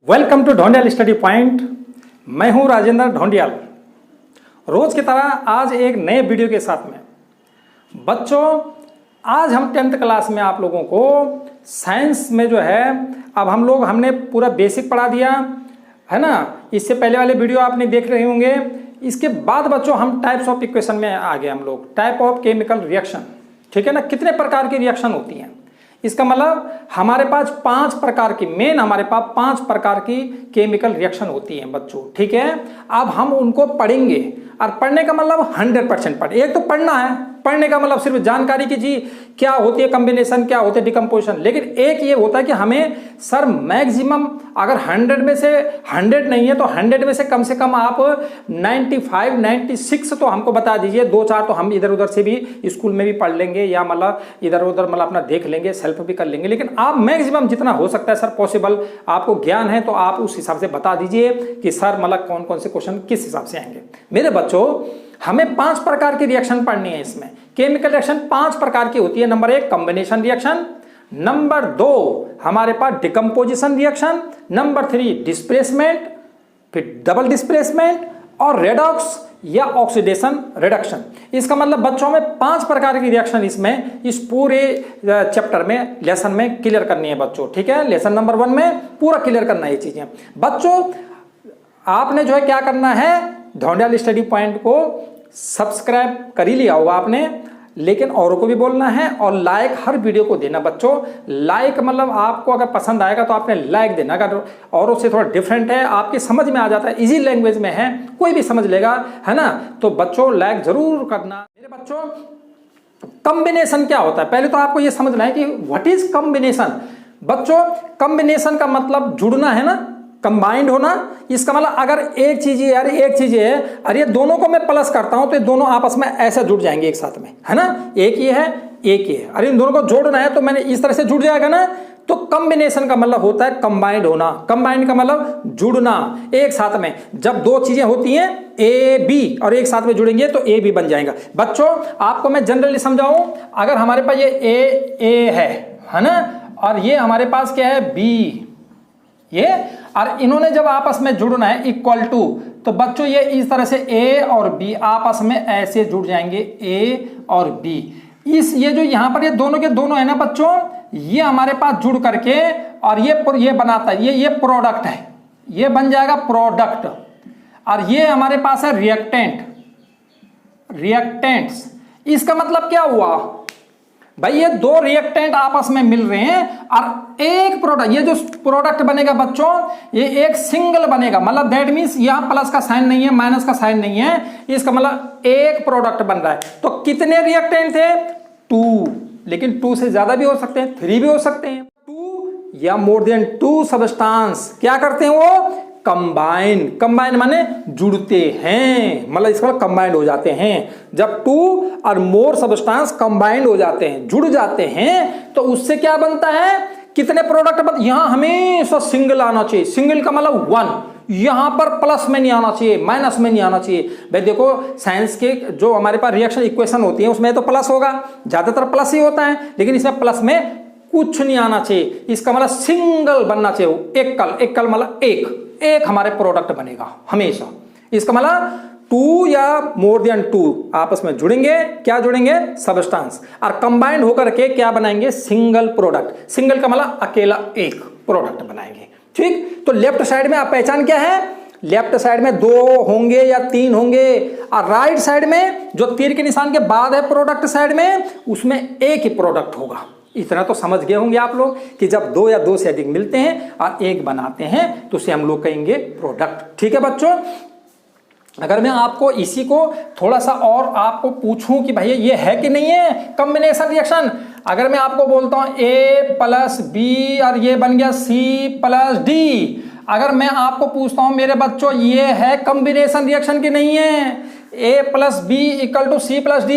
Welcome to Dhondiyal study point. मैं हूं राजेंद्र ढोंडियाल। रोज की तरह आज एक नए वीडियो के साथ में बच्चों, आज हम 10th क्लास में आप लोगों को साइंस में जो है अब हमने पूरा बेसिक पढ़ा दिया है ना। इससे पहले वाले वीडियो आपने देख रहे होंगे। इसके बाद बच्चों हम टाइप्स ऑफ इक्वेशन में आ गए हम लोग, टाइप ऑफ केमिकल रिएक्शन। ठीक है ना, कितने प्रकार की रिएक्शन होती हैं। इसका मतलब हमारे पास 5 प्रकार की हमारे पास 5 प्रकार की केमिकल रिएक्शन होती हैं बच्चों। ठीक है, अब हम उनको पढ़ेंगे और पढ़ने का मतलब 100% पढ़। एक तो पढ़ना है, पढ़ने का मतलब सिर्फ जानकारी की जी क्या होती है कॉम्बिनेशन, क्या होती है डिकम्पोजिशन। लेकिन एक ये होता है कि हमें सर मैक्सिमम अगर 100 में से 100 नहीं है तो 100 में से कम आप 95 96 तो हमको बता दीजिए। 2-4 तो हम इधर उधर से भी स्कूल में भी पढ़ लेंगे या मतलब इधर उधर मतलब अपना देख लेंगे, सेल्फ भी कर लेंगे। लेकिन आप मैक्सिमम जितना हो सकता है सर पॉसिबल, आपको ज्ञान है तो आप उस हिसाब से बता दीजिए कि सर मतलब कौन कौन से क्वेश्चन किस हिसाब से आएंगे। मेरे बच्चों, हमें 5 प्रकार की रिएक्शन पढ़नी है। इसमें केमिकल रिएक्शन 5 प्रकार की होती है। नंबर 1 कॉम्बिनेशन रिएक्शन, नंबर 2 हमारे पास डिकम्पोजिशन रिएक्शन, नंबर 3 डिस्प्लेसमेंट, फिर डबल डिस्प्लेसमेंट और रेडॉक्स या ऑक्सीडेशन रिडक्शन। इसका मतलब बच्चों में 5 प्रकार की रिएक्शन इसमें इस पूरे चैप्टर में लेसन में क्लियर करनी है बच्चों। ठीक है, लेसन नंबर 1 में पूरा क्लियर करना है ये चीजें बच्चों। आपने जो है क्या करना है, ढोंडियाल स्टडी पॉइंट को सब्सक्राइब कर ही लिया होगा आपने, लेकिन औरों को भी बोलना है और लाइक हर वीडियो को देना बच्चों। लाइक मतलब आपको अगर पसंद आएगा तो आपने लाइक देना। अगर औरों से थोड़ा डिफरेंट है, आपकी समझ में आ जाता है, इजी लैंग्वेज में है, कोई भी समझ लेगा है ना, तो बच्चों लाइक जरूर करना। मेरे बच्चों, कॉम्बिनेशन क्या होता है पहले तो आपको ये समझना है कि व्हाट इज कॉम्बिनेशन। बच्चों, कॉम्बिनेशन का मतलब जुड़ना है ना, कंबाइंड होना। इसका मतलब अगर एक चीज है यार, एक चीज है अरे दोनों को मैं प्लस करता हूं तो ये दोनों आपस में ऐसे जुड़ जाएंगे एक साथ में, है ना। एक ये है, एक ये है, अरे इन दोनों को जोड़ना है तो मैंने इस तरह से जुड़ जाएगा ना। तो कॉम्बिनेशन का मतलब होता है कंबाइंड होना। कंबाइंड का मतलब जुड़ना एक साथ में। जब 2 चीजें होती हैं ए बी और एक साथ में जुड़ेंगे तो ए बी बन जाएगा। बच्चों आपको मैं जनरली समझाऊं, अगर हमारे पास ये ए है ना, और ये हमारे पास क्या है बी, ये और इन्होंने जब आपस में जुड़ना है इक्वल टू, तो बच्चों ये इस तरह से ए और बी आपस में ऐसे जुड़ जाएंगे, ए और बी। ये जो यहां पर ये दोनों के दोनों है ना बच्चों, ये हमारे पास जुड़ करके और ये बनाता है, ये प्रोडक्ट है, ये बन जाएगा प्रोडक्ट। और ये हमारे पास है रिएक्टेंट्स। इसका मतलब क्या हुआ भाई, ये 2 रिएक्टेंट आपस में मिल रहे हैं और एक प्रोडक्ट, ये जो प्रोडक्ट बनेगा बच्चों ये एक सिंगल बनेगा। मतलब दैट मींस यहां प्लस का साइन नहीं है, माइनस का साइन नहीं है, इसका मतलब एक प्रोडक्ट बन रहा है। तो कितने रिएक्टेंट थे 2, लेकिन 2 से ज्यादा भी हो सकते हैं, 3 भी हो सकते हैं। 2 या मोर देन 2 सब्सटेंस क्या करते हैं वो कंबाइन माने जुड़ते हैं, मतलब इसका कंबाइंड हो जाते हैं। जब 2 और मोर सब्सटेंस कंबाइंड हो जाते हैं, जुड़ जाते हैं, तो उससे क्या बनता है, कितने प्रोडक्ट बनते। यहां हमेशा सिंगल आना चाहिए, सिंगल का मतलब 1। यहां पर प्लस में नहीं आना चाहिए, माइनस में नहीं आना चाहिए। भाई देखो साइंस के जो हमारे पास रिएक्शन इक्वेशन होती है उसमें तो प्लस होगा, ज्यादातर प्लस ही होता है, लेकिन इसमें प्लस में कुछ नहीं आना चाहिए। इसका मतलब सिंगल बनना चाहिए, एकल मतलब एक हमारे प्रोडक्ट बनेगा हमेशा। इसका मतलब 2 या मोर देन 2 आपस में जुड़ेंगे, क्या जुड़ेंगे सब्सटेंस, और कंबाइंड होकर के क्या बनाएंगे सिंगल प्रोडक्ट। सिंगल का मतलब अकेला एक प्रोडक्ट बनाएंगे। ठीक, तो लेफ्ट साइड में आप पहचान क्या है, लेफ्ट साइड में 2 होंगे या 3 होंगे, और राइट साइड में जो तीर के निशान के बाद है प्रोडक्ट साइड में, उसमें एक ही प्रोडक्ट होगा। इतना तो समझ गए होंगे आप लोग कि जब 2 या 2 से अधिक मिलते हैं और एक बनाते हैं तो उसे हम लोग कहेंगे प्रोडक्ट। ठीक है बच्चों, अगर मैं आपको इसी को थोड़ा सा और आपको पूछूं कि भैया ये है कि नहीं है कॉम्बिनेशन रिएक्शन, अगर मैं आपको बोलता हूं A + B और ये बन गया C + D, अगर मैं आपको पूछता हूं मेरे बच्चों ये है कॉम्बिनेशन रिएक्शन की नहीं है, A + B = C + D,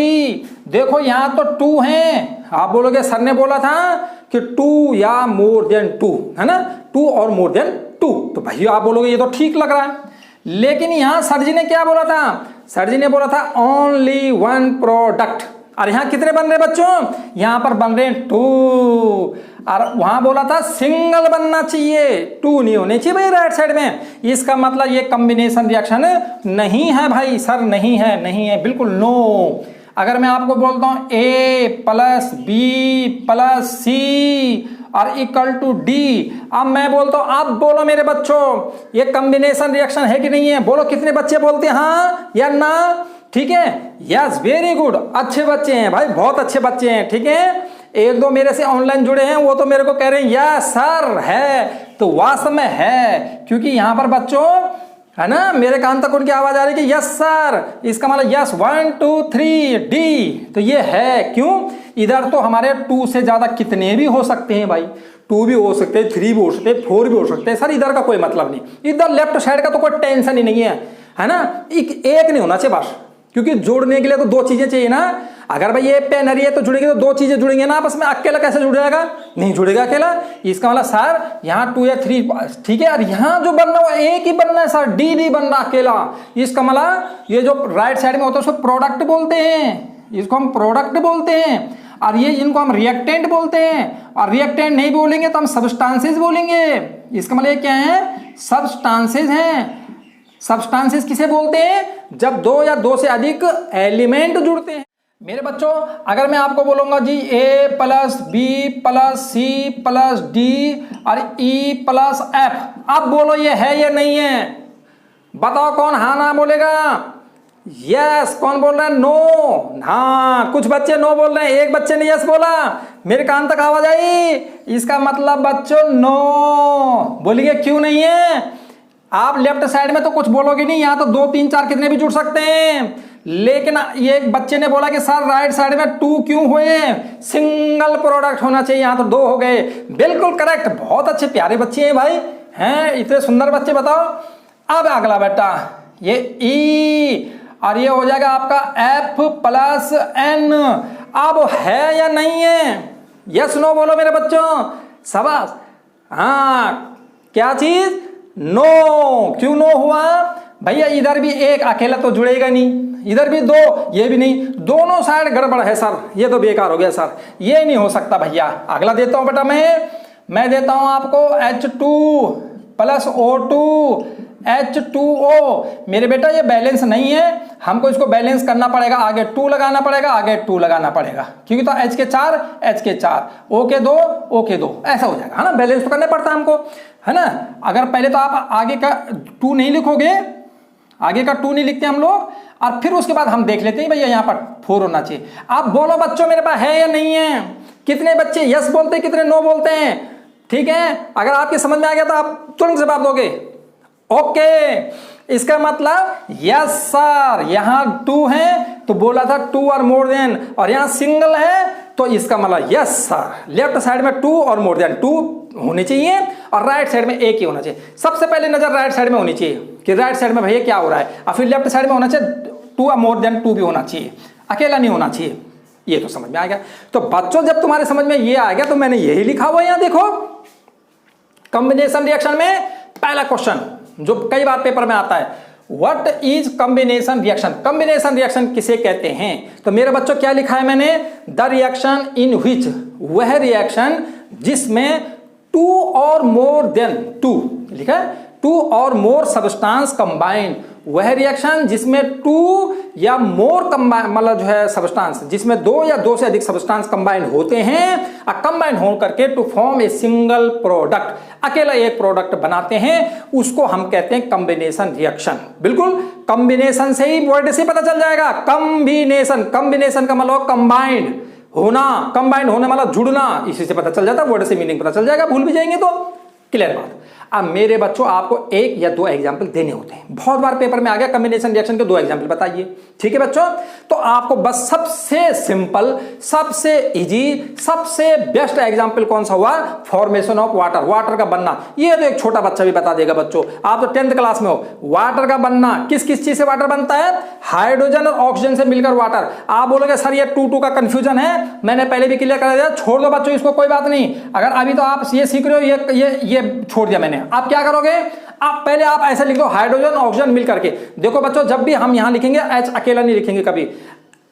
देखो यहां तो 2 हैं। आप बोलोगे सर ने बोला था कि 2 या मोर देन 2, है ना, 2 और मोर देन 2, तो भैया आप बोलोगे ये तो ठीक लग रहा है। लेकिन यहां सर जी ने क्या बोला था, सर जी ने बोला था ओनली 1 प्रोडक्ट, और यहाँ कितने बन रहे बच्चों, यहाँ पर बन रहे हैं 2, और वहां बोला था सिंगल बनना चाहिए, 2 नहीं होने चाहिए भाई राइट साइड में। इसका मतलब ये कॉम्बिनेशन रिएक्शन नहीं है भाई सर, नहीं है, नहीं है, बिल्कुल नो। अगर मैं आपको बोलता हूं A + B + C और इक्वल टू D, अब मैं बोलता हूं, अब बोलो मेरे बच्चों ये कॉम्बिनेशन रिएक्शन है कि नहीं है, बोलो कितने बच्चे बोलते हैं हाँ या ना, ठीक है, यस वेरी गुड, अच्छे बच्चे हैं भाई, बहुत अच्छे बच्चे हैं, ठीक है। एक दो मेरे से ऑनलाइन जुड़े हैं, वो तो मेरे को कह रहे हैं यस सर है, तो वास्तव में है, क्योंकि यहां पर बच्चों है ना, मेरे कान तक उनकी आवाज आ रही है कि यस सर, इसका मतलब यस 1 2 3 डी, तो ये है। क्यों, इधर तो हमारे 2 से ज्यादा कितने भी हो सकते हैं भाई, 2 भी हो सकते हैं, 3 भी हो सकते हैं, 4 भी हो सकते हैं सर, इधर का कोई मतलब नहीं, इधर लेफ्ट साइड का तो कोई टेंशन ही नहीं है ना, एक नहीं होना चाहिए बस, क्योंकि जोड़ने के लिए तो 2 चीजें चाहिए ना। अगर भाई ये पेन है तो जुड़ेगी तो 2 चीजें जुड़ेंगे ना आपस में, अकेला कैसे जुड़ जाएगा, नहीं जुड़ेगा अकेला। इसका मतलब सर यहाँ 2 या 3 ठीक है, और यहाँ जो बनना है एक ही बनना है सर, डी बनना अकेला। इसका मतलब ये जो राइट साइड में होता है उसको प्रोडक्ट बोलते हैं, इसको हम प्रोडक्ट बोलते हैं, और ये इनको हम रिएक्टेंट बोलते हैं, और रिएक्टेंट नहीं बोलेंगे तो हम सब्सटेंसेस बोलेंगे। इसका मतलब क्या है, सब्सटेंसेस हैं। सब्सटेंसेस किसे बोलते हैं, जब 2 या 2 से अधिक एलिमेंट जुड़ते हैं। मेरे बच्चों अगर मैं आपको बोलूंगा जी A + B + C + D और E + F, अब बोलो ये है या नहीं है, बताओ कौन हाँ ना बोलेगा, यस, कौन बोल रहा है नो, हाँ कुछ बच्चे नो बोल रहे हैं, एक बच्चे ने यस बोला, मेरे कान तक आवाज आई, इसका मतलब बच्चों नो। बोलिए क्यों नहीं है, आप लेफ्ट साइड में तो कुछ बोलोगे नहीं, यहाँ तो 2 3 4 कितने भी जुड़ सकते हैं, लेकिन ये एक बच्चे ने बोला कि सर राइट साइड में 2 क्यों हुए, सिंगल प्रोडक्ट होना चाहिए, यहाँ तो 2 हो गए, बिल्कुल करेक्ट, बहुत अच्छे प्यारे बच्चे हैं भाई, हैं इतने सुंदर बच्चे। बताओ अब अगला बेटा ये E, और ये हो जाएगा आपका F + N, अब है या नहीं है, यस नो बोलो मेरे बच्चों, शाबाश। हाँ क्या चीज, नो, क्यों नो हुआ भैया, इधर भी एक अकेला तो जुड़ेगा नहीं, इधर भी 2, ये भी नहीं, दोनों साइड गड़बड़ है सर, ये तो बेकार हो गया सर, ये नहीं हो सकता भैया। अगला देता हूं बेटा मैं देता हूं आपको H2 + O2 H2O। मेरे बेटा ये बैलेंस नहीं है, हमको इसको बैलेंस करना पड़ेगा, आगे 2 लगाना पड़ेगा, आगे 2 लगाना पड़ेगा, क्योंकि तो H के 4 O के 2 O के 2 ऐसा हो जाएगा, है ना, बैलेंस तो करना पड़ता है हमको, है ना। अगर पहले तो आप आगे का 2 नहीं लिखोगे, आगे का 2 नहीं लिखते हम लोग, और फिर उसके बाद हम देख लेते हैं भैया यहाँ पर 4 होना चाहिए। आप बोलो बच्चों मेरे पास है या नहीं है, कितने बच्चे यस बोलते हैं, कितने नो बोलते हैं, ठीक है। अगर आपके समझ में आ गया तो आप तुरंत जवाब दोगे, ओके, इसका मतलब यस सर, यहां 2 है तो बोला था 2 और मोर देन, और यहां सिंगल है तो इसका मतलब यस सर, लेफ्ट साइड में 2 और मोर देन 2 होने चाहिए, और राइट साइड में एक ही होना चाहिए। सबसे पहले नजर राइट साइड में होनी चाहिए कि राइट साइड में भैया क्या हो रहा है, और फिर लेफ्ट साइड में होना चाहिए 2 और मोर देन 2 भी होना चाहिए, अकेला नहीं होना चाहिए। ये तो समझ में आ गया। तो बच्चों जब तुम्हारे समझ में ये आ गया तो मैंने यही लिखा हुआ है, यहां देखो कॉम्बिनेशन रिएक्शन में पहला क्वेश्चन जो कई बार पेपर में आता है, what is combination reaction, combination reaction किसे कहते हैं। तो मेरे बच्चों क्या लिखा है मैंने, द रिएक्शन इन व्हिच, वह रिएक्शन जिसमें 2 और मोर देन 2 लिखा है, 2 और मोर सब्सटेंस कंबाइंड, वह रिएक्शन जिसमें 2 या मोर कंबाइन मतलब जो है सब्सटेंस, जिसमें 2 या 2 से अधिक सब्सटेंस कंबाइन होते हैं, कंबाइन हो करके to form a single product, अकेला एक प्रोडक्ट बनाते हैं, उसको हम कहते हैं कॉम्बिनेशन रिएक्शन। बिल्कुल कॉम्बिनेशन से ही वर्ड से पता चल जाएगा, कॉम्बिनेशन, कॉम्बिनेशन का मतलब कंबाइंड होना, कंबाइंड होने मतलब जुड़ना, इसी से पता चल जाता है, वर्ड से मीनिंग पता चल जाएगा, भूल भी जाएंगे तो क्लियर बात। अब मेरे बच्चों आपको 1 या 2 एग्जाम्पल देने होते हैं, बहुत बार पेपर में आ गया कॉम्बिनेशन रिएक्शन के 2 एग्जाम्पल बताइए, ठीक है बच्चों। तो आपको बस सबसे सिंपल, सबसे इजी, सबसे बेस्ट एग्जाम्पल कौन सा हुआ, फॉर्मेशन ऑफ वाटर, वाटर का बनना। ये तो एक छोटा बच्चा भी बता देगा बच्चों, आप तो 10th क्लास में हो। वाटर का बनना, किस किस चीज से वाटर बनता है, हाइड्रोजन और ऑक्सीजन से मिलकर वाटर। आप बोलोगे सर ये 2 का कंफ्यूजन है, मैंने पहले भी क्लियर करा दिया, छोड़ दो बच्चों इसको, कोई बात नहीं। अगर अभी तो आप ये सीख रहे हो, ये छोड़ दिया मैंने, आप क्या करोगे, आप पहले आप ऐसे लिख दो हाइड्रोजन ऑक्सीजन मिल करके। देखो बच्चों जब भी हम यहां लिखेंगे H अकेला नहीं लिखेंगे कभी,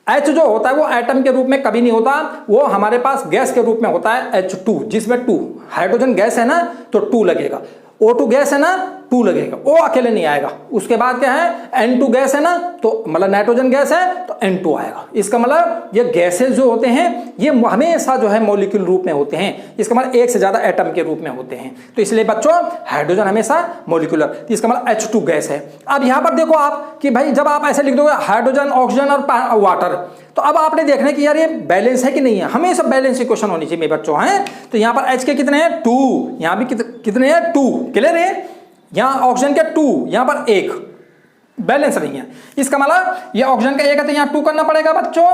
H जो होता है वो एटम के रूप में कभी नहीं होता, वो हमारे पास गैस के रूप में होता है H2, जिसमें 2 हाइड्रोजन गैस है ना तो 2 लगेगा, O2 गैस है ना 2 लगेगा, O अकेले नहीं आएगा। उसके बाद क्या है, N2 गैस है ना तो मतलब नाइट्रोजन गैस है तो N2 आएगा। इसका मतलब ये गैसेस जो होते हैं ये हमेशा जो है मॉलिक्यूल रूप में होते हैं, इसका मतलब एक से ज्यादा एटम के रूप में होते हैं। तो इसलिए बच्चों हाइड्रोजन हमेशा मॉलिक्यूलर, तो इसका मतलब H2 गैस है। अब यहां पर देखो आप कि भाई जब आप ऐसे लिख दोगे हाइड्रोजन, ऑक्सीजन और वाटर, तो अब आपने देखना है कि यार ये बैलेंस है कि नहीं है, हमेशा बैलेंस इक्वेशन होनी चाहिए मेरे बच्चों हैं। तो यहां पर H के कितने हैं 2, यहां भी कितने हैं 2, क्लियर है। यहां ऑक्सीजन के 2, यहां पर 1, बैलेंस नहीं है। इसका मतलब ये ऑक्सीजन का 1 है तो यहां 2 करना पड़ेगा बच्चों।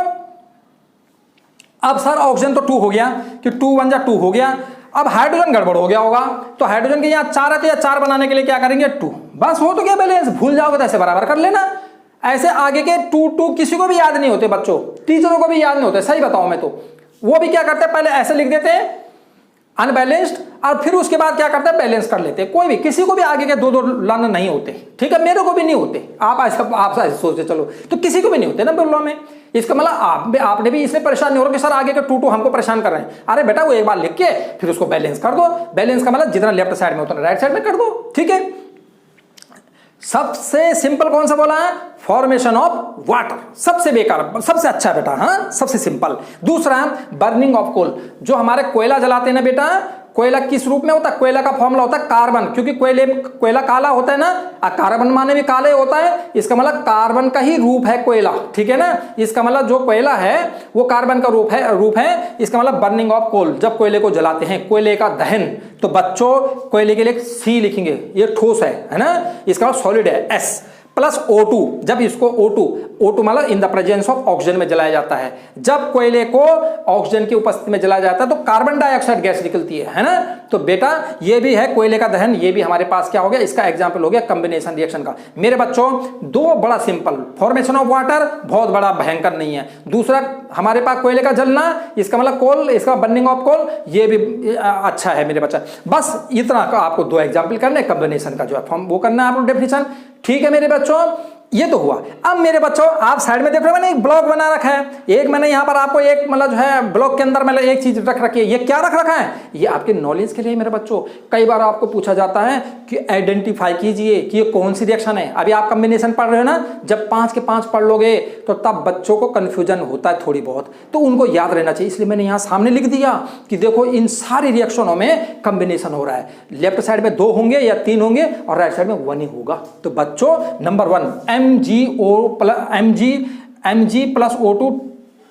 अब सर ऑक्सीजन तो 2 हो गया कि 2 1 जा 2 हो गया। अब हाइड्रोजन गड़बड़ हो गया होगा, तो हाइड्रोजन के यहां 4 है तो यह 4 बनाने के लिए क्या करेंगे 2, बस हो तो गया बैलेंस। भूल जाओगे तो ऐसे बराबर कर लेना। ऐसे आगे के 2 किसी को भी याद नहीं होते बच्चों, टीचरों को भी याद नहीं होते, सही बताओ मैं तो। वो भी क्या करते हैं, पहले ऐसे लिख देते हैं अनबैलेंस्ड और फिर उसके बाद क्या करते हैं बैलेंस कर लेते हैं। कोई भी किसी को भी आगे के 2 लाना नहीं होते, ठीक है, मेरे को भी नहीं होते। आप ऐसे सोचते चलो तो किसी को भी नहीं होते ना बोलो में। इसका मतलब आपने भी इसलिए परेशान नहीं हो रहा कि सर आगे के 2 हमको परेशान कर रहे हैं। अरे बेटा वो एक बार लिख के फिर उसको बैलेंस कर दो। बैलेंस का मतलब जितना लेफ्ट साइड में उतना राइट साइड में कर दो, ठीक है। सबसे सिंपल कौन सा बोला है, फॉर्मेशन ऑफ वाटर, सबसे बेकार, सबसे अच्छा बेटा, हाँ सबसे सिंपल। दूसरा बर्निंग ऑफ कोल, जो हमारे कोयला जलाते हैं ना बेटा, कोयला किस रूप में होता है, कोयला का फॉर्मूला होता है कार्बन, क्योंकि कोयला काला होता है ना, कार्बन माने भी काले होता है, इसका मतलब कार्बन का ही रूप है कोयला, ठीक है ना। इसका मतलब जो कोयला है वो कार्बन का रूप है। इसका मतलब बर्निंग ऑफ कोल, जब कोयले को जलाते हैं, कोयले का दहन। तो बच्चों कोयले के लिए सी लिखेंगे, ये ठोस है ना, इसका मतलब सॉलिड है S प्लस O2, जब इसको O2 मतलब in the presence of oxygen में जलाया जाता है। जब कोयले को ऑक्सीजन की उपस्थिति में जलाया जाता है तो कार्बन डाइऑक्साइड गैस निकलती है ना। तो बेटा ये भी है कोयले का दहन, ये भी हमारे पास क्या हो गया, इसका एग्जाम्पल हो गया कॉम्बिनेशन रिएक्शन का। मेरे बच्चों 2 बड़ा सिंपल, फॉर्मेशन ऑफ वाटर बहुत बड़ा भयंकर नहीं है। दूसरा हमारे पास कोयले का जलना, इसका मतलब कोल, इसका बर्निंग ऑफ कोल, ये भी अच्छा है मेरे बच्चा। बस इतना का आपको 2 एग्जाम्पल करने, कॉम्बिनेशन का जो है फॉर्म वो करना है आपको डेफिनेशन, ठीक है मेरे बच्चों। ये तो हुआ। अब मेरे बच्चों आप साइड में देख रहे हो मैंने एक ब्लॉक बना रखा है, एक मैंने यहाँ पर आपको एक मतलब जो है ब्लॉक के अंदर मतलब एक चीज रख रखी है। ये क्या रख रखा है, ये आपके नॉलेज के लिए मेरे बच्चों। कई बार आपको पूछा जाता है कि आइडेंटिफाई कीजिए कि ये कौन सी रिएक्शन है। अभी आप कॉम्बिनेशन पढ़ रहे हो ना, जब 5 के 5 पढ़ लोगे तो तब बच्चों को कंफ्यूजन होता है थोड़ी बहुत, तो उनको याद रहना चाहिए। इसलिए मैंने यहाँ सामने लिख दिया कि देखो इन सारी रिएक्शनों में कॉम्बिनेशन हो रहा है। लेफ्ट साइड में 2 होंगे या 3 होंगे और राइट साइड में 1 ही होगा। तो बच्चों number 1 Mg plus O2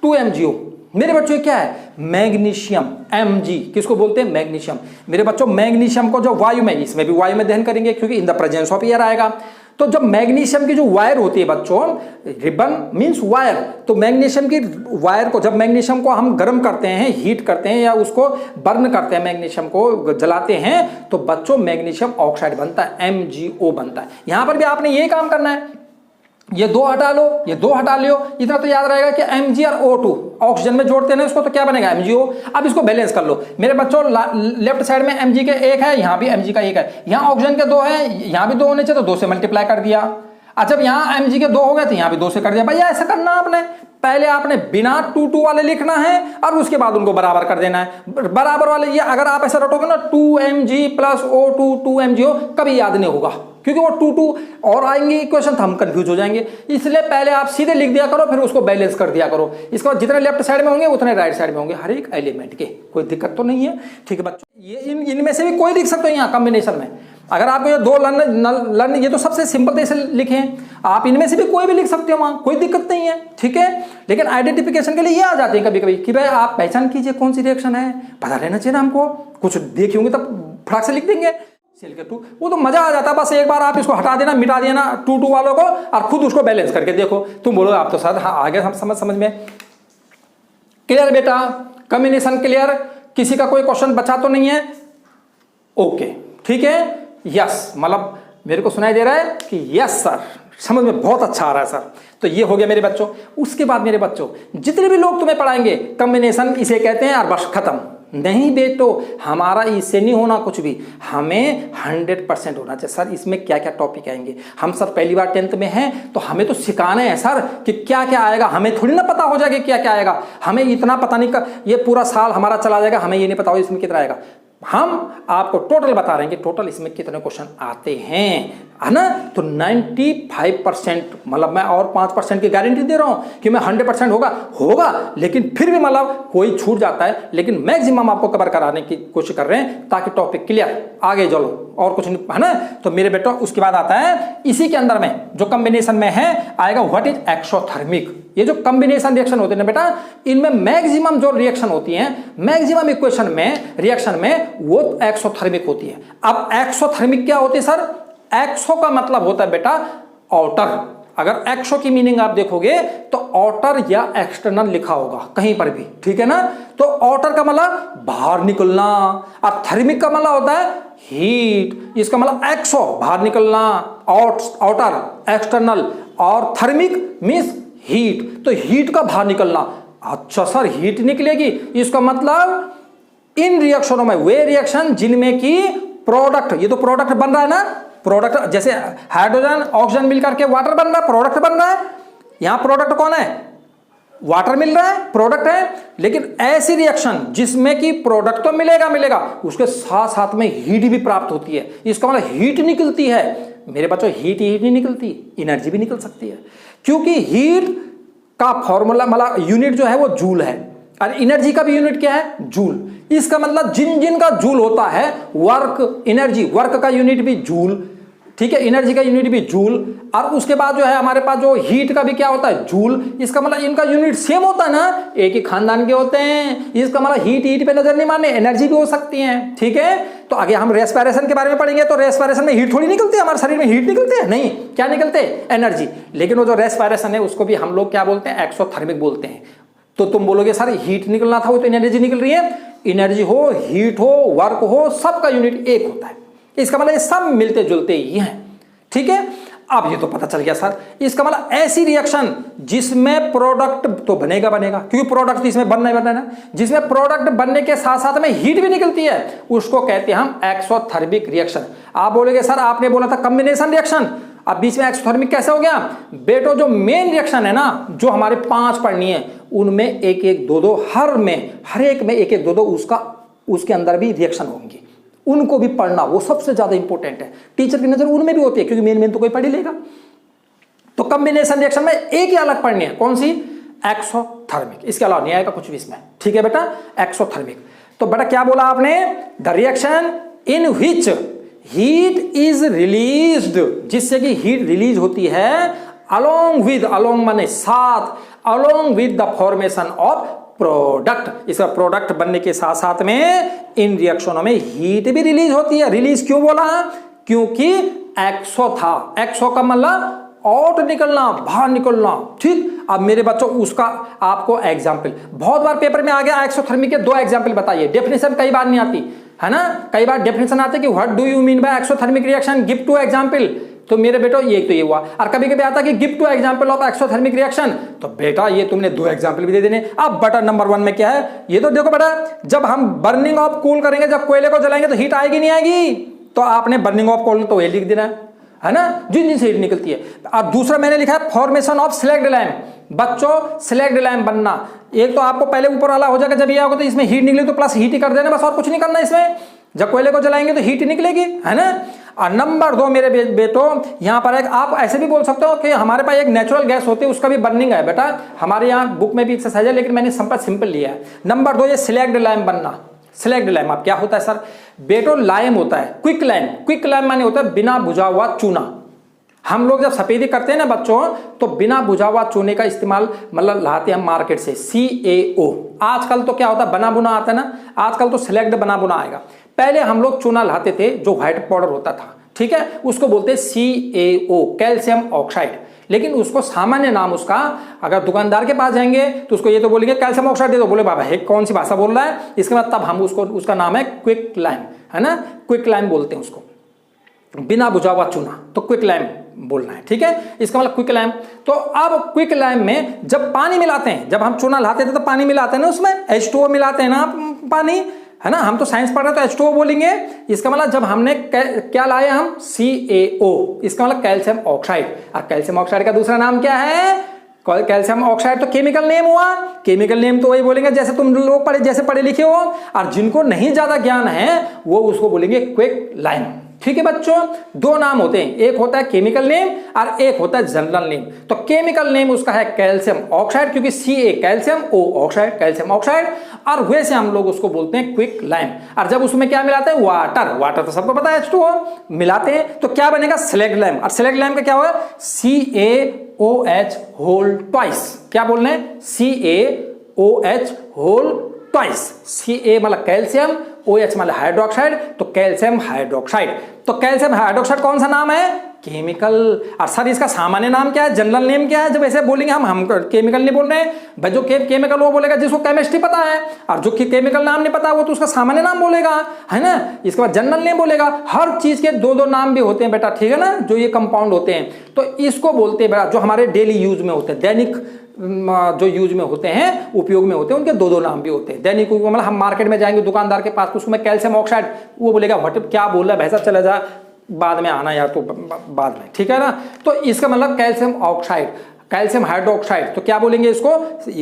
2MgO। मेरे बच्चों क्या है, मैग्नीशियम। Mg किसको बोलते हैं, मैग्नीशियम। मेरे बच्चों मैग्नीशियम को जो वायु में, इसमें भी वायु में दहन करेंगे क्योंकि in the presence of air आएगा। तो जब मैग्नीशियम की जो वायर होती है बच्चों, रिबन मींस वायर, तो मैग्नीशियम की वायर को, जब मैग्नीशियम को हम गर्म करते हैं, हीट करते हैं या उसको बर्न करते हैं, मैग्नीशियम को जलाते हैं, तो बच्चों मैग्नीशियम ऑक्साइड बनता है, MgO बनता है। यहां पर भी आपने ये काम करना है, ये 2 हटा लो, ये 2 हटा लियो, इतना तो याद रहेगा कि Mg और O2 ऑक्सीजन में जोड़ते हैं उसको, तो क्या बनेगा MgO। अब इसको बैलेंस कर लो मेरे बच्चों। लेफ्ट साइड में Mg के 1 है, यहाँ भी Mg का 1 है, यहाँ ऑक्सीजन के 2 है, यहाँ भी 2 होने चाहिए, तो 2 से मल्टीप्लाई कर दिया। अच्छा यहाँ Mg के 2 हो गए तो यहाँ भी 2 से कर दिया। भैया ऐसा करना आपने, पहले आपने बिना 2 वाले लिखना है और उसके बाद उनको बराबर कर देना है। बराबर वाले ये अगर आप ऐसा रटोगे ना 2Mg प्लस O2 2MgO, कभी याद नहीं होगा क्योंकि वो 2 और आएंगे इक्वेशन तो हम कंफ्यूज हो जाएंगे। इसलिए पहले आप सीधे लिख दिया करो, फिर उसको बैलेंस कर दिया करो। इसके बाद जितने लेफ्ट साइड में होंगे उतने राइट साइड में होंगे हर एक एलिमेंट के, कोई दिक्कत तो नहीं है, ठीक है बच्चों। ये इनमें से भी कोई लिख सकते हो यहाँ कॉम्बिनेशन में। अगर आपको ये 2 लर्न ये तो सबसे सिंपल तरीके से लिखे हैं, आप इनमें से भी कोई भी लिख सकते हो, वहां कोई दिक्कत नहीं है, ठीक है। लेकिन आइडेंटिफिकेशन के लिए ये आ जाते हैं कभी कभी कि भाई आप पहचान कीजिए कौन सी रिएक्शन है, पता रहना चाहिए ना हमको। कुछ देखे होंगे तब फटाक से लिख देंगे सेल के 2, वो तो मजा आ जाता है। बस एक बार आप इसको हटा देना, मिटा देना 2 वालों को और खुद उसको बैलेंस करके देखो। तुम बोलो आप तो सर हाँ आगे हम समझ में क्लियर बेटा, कॉम्बिनेशन क्लियर, किसी का कोई क्वेश्चन बचा तो नहीं है, ओके ठीक है, यस मतलब मेरे को सुनाई दे रहा है कि यस सर, समझ में बहुत अच्छा आ रहा है सर। तो ये हो गया मेरे बच्चों। उसके बाद मेरे बच्चों जितने भी लोग तुम्हें पढ़ाएंगे कॉम्बिनेशन इसे कहते हैं और बस खत्म, नहीं बेटो, हमारा इससे नहीं होना कुछ भी, हमें 100% होना चाहिए। सर इसमें क्या क्या टॉपिक आएंगे? हम सर पहली बार 10th में हैं तो हमें तो सिखाना है सर कि क्या क्या आएगा। हमें थोड़ी ना पता हो जाएगा क्या क्या आएगा, हमें इतना पता नहीं का ये पूरा साल हमारा चला जाएगा, हमें ये नहीं पता हो इसमें कितना आएगा। हम आपको टोटल बता रहे हैं कि टोटल इसमें कितने क्वेश्चन आते हैं, है ना। तो 95% मतलब मैं और 5% की गारंटी दे रहा हूं कि मैं 100% होगा, लेकिन फिर भी मतलब कोई छूट जाता है, लेकिन मैक्सिमम आपको कवर कराने की कोशिश कर रहे हैं ताकि टॉपिक क्लियर आगे चलो और कुछ नहीं, है ना। तो मेरे बेटा उसके बाद आता है इसी के अंदर में जो कॉम्बिनेशन में है आएगा व्हाट इज एक्सोथर्मिक। ये जो कॉम्बिनेशन रिएक्शन होते हैं ना बेटा, इनमें मैक्सिमम जो रिएक्शन होती हैं, मैक्सिमम इक्वेशन में रिएक्शन में वो एक्सोथर्मिक होती है। अब एक्सोथर्मिक क्या होती है सर? एक्सो का मतलब होता है बेटा आउटर। अगर एक्सो की मीनिंग आप देखोगे तो आउटर या एक्सटर्नल लिखा होगा कहीं पर भी, ठीक है ना। तो आउटर का मतलब बाहर निकलना, और थर्मिक का मतलब होता है हीट। इसका मतलब एक्सो बाहर निकलना, आउटर एक्सटर्नल, और थर्मिक मींस हीट, तो हीट का बाहर निकलना। अच्छा सर हीट निकलेगी, इसका मतलब इन रिएक्शनों में वे रिएक्शन जिनमें की प्रोडक्ट, ये तो प्रोडक्ट बन रहा है ना, प्रोडक्ट जैसे हाइड्रोजन ऑक्सीजन मिलकर के वाटर बन रहा है, प्रोडक्ट बन रहा है। यहां प्रोडक्ट कौन है? वाटर मिल रहा है, प्रोडक्ट है। लेकिन ऐसी रिएक्शन जिसमें कि प्रोडक्ट तो मिलेगा, उसके साथ साथ में हीट भी प्राप्त होती है, इसका मतलब हीट निकलती है। मेरे बच्चों हीट नहीं निकलती, एनर्जी भी निकल सकती है, क्योंकि हीट का फॉर्मूला मतलब यूनिट जो है वो जूल है, और एनर्जी का भी यूनिट क्या है? जूल। इसका मतलब जिन जिन का जूल होता है, वर्क एनर्जी, वर्क का यूनिट भी जूल, ठीक है, एनर्जी का यूनिट भी जूल, और उसके बाद जो है हमारे पास जो हीट का भी क्या होता है? जूल। इसका मतलब इनका यूनिट सेम होता है ना, एक ही खानदान के होते हैं। इसका मतलब हीट पे नजर नहीं मारने, एनर्जी भी हो सकती है, ठीक है। तो आगे हम रेस्पिरेशन के बारे में पढ़ेंगे, तो रेस्पिरेशन में हीट थोड़ी निकलती है, हमारे शरीर में हीट निकलती है नहीं, क्या निकलते हैं? एनर्जी। लेकिन वो जो रेस्पिरेशन है उसको भी हम लोग क्या बोलते हैं? एक्सोथर्मिक बोलते हैं। तो तुम बोलोगे सर हीट निकलना था, वो तो एनर्जी निकल रही है। एनर्जी हो, हीट हो, वर्क हो, सबका यूनिट एक होता है। इसका मतलब ये सब मिलते जुलते ही हैं, ठीक है। अब ये तो पता चल गया सर, इसका मतलब ऐसी रिएक्शन जिसमें प्रोडक्ट तो बनेगा, क्योंकि प्रोडक्ट इसमें बनना है ना, जिसमें प्रोडक्ट बनने के साथ साथ में हीट भी निकलती है, उसको कहते हैं हम एक्सोथर्मिक रिएक्शन। आप बोलोगे सर आपने बोला था कॉम्बिनेशन रिएक्शन, अब बीच में एक्सोथर्मिक कैसे हो गया? बेटो जो मेन रिएक्शन है ना, जो हमारे 5 पढ़नी है, उनमें एक एक दो दो, हर एक में एक एक दो दो उसके अंदर भी रिएक्शन होंगी, उनको भी पढ़ना, वो सबसे ज्यादा इंपॉर्टेंट है। टीचर की नजर उनमें भी होती है, क्योंकि मेन तो कोई पढ़ ही लेगा। तो कॉम्बिनेशन रिएक्शन में एक ही अलग पढ़नी है, कौन सी? एक्सोथर्मिक। इसके अलावा नहीं आएगा कुछ भी इसमें, ठीक है बेटा, एक्सोथर्मिक। तो बेटा क्या बोला आपने? The reaction in which heat is released, जिससे कि हीट रिलीज होती है अलोंग विद, अलोंग माने साथ, along with the formation of product. इसका प्रोडक्ट बनने के साथ साथ में इन रिएक्शनों में हीट भी रिलीज होती है। रिलीज क्यों बोला? क्योंकि एक्सो था, एक्सो का मतलब आउट निकलना, बाहर निकलना, ठीक। अब मेरे बच्चों उसका आपको एग्जाम्पल बहुत बार पेपर में आ गया, एक्सोथर्मिक के 2 एग्जाम्पल बताइए। डेफिनेशन कई बार नहीं आती है ना, कई बार डेफिनेशन आती है कि what do you mean by exothermic reaction, give 2 example. तो मेरे बेटो ये तो ये हुआ, और कभी कभी आता कि give 2 example of exothermic reaction, तो बेटा ये तुमने 2 एग्जाम्पल भी दे देने। अब बेटा नंबर 1 में क्या है? ये तो देखो बेटा, जब हम बर्निंग ऑफ कोल करेंगे, जब कोयले को जलाएंगे तो हीट आएगी नहीं आएगी? तो आपने बर्निंग ऑफ कोल तो ये लिख देना है ना, जिन जिन से हीट निकलती है। अब दूसरा मैंने लिखा है फॉर्मेशन ऑफ स्लैग्ड लैम्प। बच्चों स्लैग्ड लैम्प बनना, एक तो आपको पहले ऊपर वाला हो जाएगा, जब ये होगा तो इसमें हीट निकले तो प्लस हीट ही कर देना, बस और कुछ नहीं करना इसमें। जब कोयले को जलाएंगे तो हीट निकलेगी, है ना। और नंबर 2 मेरे बेटो, यहां पर एक आप ऐसे भी बोल सकते हो कि हमारे पास एक नेचुरल गैस होती है, उसका भी बर्निंग है बेटा, हमारे यहाँ बुक में भी एक्सरसाइज है, लेकिन मैंने सिंपल लिया है। नंबर 2 ये स्लैग्ड लैम्प बनना। स्लैग्ड लैम्प अब क्या होता है सर? बेटो लाइम होता है, क्विक लाइम। क्विक लाइम माने होता है बिना बुझा हुआ चूना। हम लोग जब सफेदी करते हैं ना बच्चों, तो बिना बुझा हुआ चूने का इस्तेमाल मतलब लाते हैं हम मार्केट से, CaO। आजकल तो क्या होता है, बना बुना आता है ना, आजकल तो सिलेक्ट बना बुना आएगा। पहले हम लोग चूना लाते थे जो व्हाइट पाउडर होता था, ठीक है, उसको बोलते हैं CaO, कैल्शियम ऑक्साइड। लेकिन उसको सामान्य नाम उसका, अगर दुकानदार के पास जाएंगे तो उसको ये तो बोलेंगे कैल्शियम ऑक्साइड दे दो, बोले बाबा हे कौन सी भाषा बोल रहा है, इसके बाद तब हम उसका नाम है क्विक लाइम, है ना, क्विक लाइम बोलते हैं उसको, बिना बुझा हुआ चूना, तो क्विक लाइम बोलना है, ठीक है, इसका मतलब क्विक लाइम। तो अब क्विक लाइम में जब पानी मिलाते हैं, जब हम चूना लाते थे तो पानी मिलाते हैं ना, उसमें H2O मिलाते हैं ना पानी, है ना, हम तो साइंस पढ़ रहे हैं तो H2O बोलेंगे। इसका मतलब जब हमने क्या लाए हम CaO, इसका मतलब कैल्शियम ऑक्साइड। और कैल्शियम ऑक्साइड का दूसरा नाम क्या है? कैल्शियम ऑक्साइड तो केमिकल नेम हुआ। केमिकल नेम तो वही बोलेंगे जैसे तुम लोग पढ़े लिखे हो, और जिनको नहीं ज्यादा ज्ञान है वो उसको बोलेंगे क्विक लाइम। ठीक है बच्चों, दो नाम होते हैं, एक होता है केमिकल नेम और एक होता है जनरल नेम। तो केमिकल नेम उसका है कैल्शियम ऑक्साइड, क्योंकि Ca calcium, O oxide calcium oxide, और वैसे हम लोग उसको बोलते हैं क्विक लाइम। और जब उसमें क्या मिलाते हैं? वाटर। वाटर तो सबको पता है H2O मिलाते हैं तो क्या बनेगा? Slaked lime. और स्लैग्ड लाइम का क्या हुआ? CaOH whole twice. क्या बोल रहे हैं? CaOH whole twice. Ca मतलब कैल्शियम, OH मतलब हाइड्रोक्साइड, तो कैल्शियम हाइड्रोक्साइड। तो कैल्शियम हाइड्रोक्साइड कौन सा नाम है? केमिकल। और सर इसका सामान्य नाम क्या है, जनरल नेम क्या है? जब ऐसे बोलेंगे हम केमिकल नहीं बोल रहे हैं भाई, जो केमिकल वो बोलेगा जिसको केमिस्ट्री पता है, और जो केमिकल नाम नहीं पता वो तो उसका सामान्य नाम बोलेगा, है ना। इसके बाद जनरल नेम बोलेगा। हर चीज के दो दो नाम भी होते हैं बेटा, ठीक है ना, जो ये कंपाउंड होते हैं। तो इसको बोलते हैं बेटा, जो हमारे डेली यूज में होते हैं, दैनिक जो यूज में होते हैं, उपयोग में होते हैं, उनके दो दो नाम भी होते हैं। दैनिक मतलब हम मार्केट में जाएंगे दुकानदार के पास, उसको मैं कैल्शियम ऑक्साइड, वो बोलेगा व्हाट क्या बोल रहा है भैंसा, चला जा बाद में आना यार, तो बाद में, ठीक है ना। तो इसका मतलब कैल्शियम ऑक्साइड, कैल्शियम हाइड्रोक्साइड, तो क्या बोलेंगे इसको?